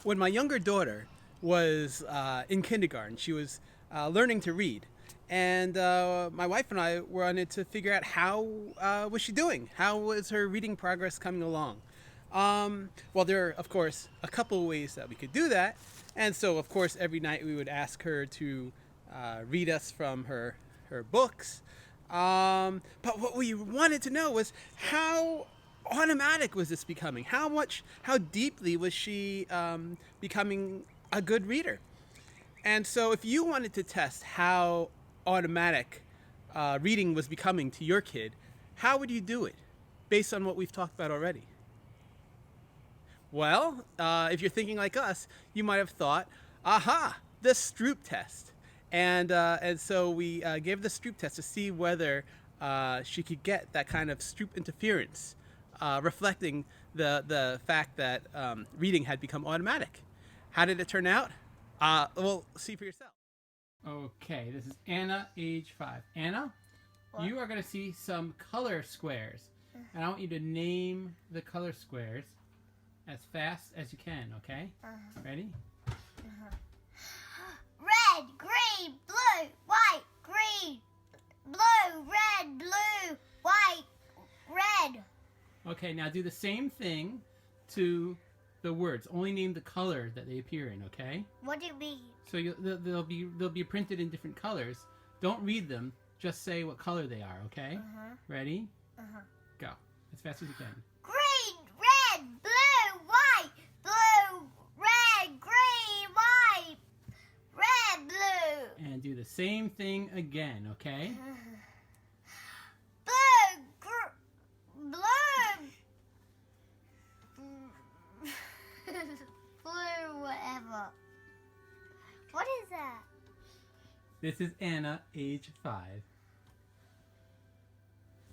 When my younger daughter was in kindergarten, she was learning to read. And my wife and I wanted to figure out how was she doing? How was her reading progress coming along? Well, there are, of course, a couple of ways that we could do that. And so, of course, every night we would ask her to read us from her books. But what we wanted to know was how automatic was this becoming? How deeply was she becoming a good reader? And so if you wanted to test how automatic reading was becoming to your kid, how would you do it based on what we've talked about already? Well, if you're thinking like us, you might have thought, aha, the Stroop test. And so we gave the Stroop test to see whether she could get that kind of Stroop interference, reflecting the fact that reading had become automatic. How did it turn out? Well, see for yourself. Okay, this is Anna, age 5. Anna, what? You are going to see some color squares. And I want you to name the color squares as fast as you can, okay? Ready? Red, green, blue, white, green, blue, red, blue, white, red. Okay, now do the same thing to the words. Only name the color that they appear in, okay? What do you mean? So they'll be printed in different colors. Don't read them. Just say what color they are, okay? Ready? Go. As fast as you can. Green, red, blue, white, blue, red, green, white, red, blue. And do the same thing again, okay? Blue, blue, whatever. What is that? This is Anna, age 5.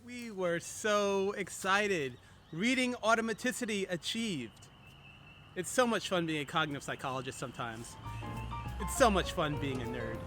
We were so excited. Reading automaticity achieved. It's so much fun being a cognitive psychologist sometimes. It's so much fun being a nerd.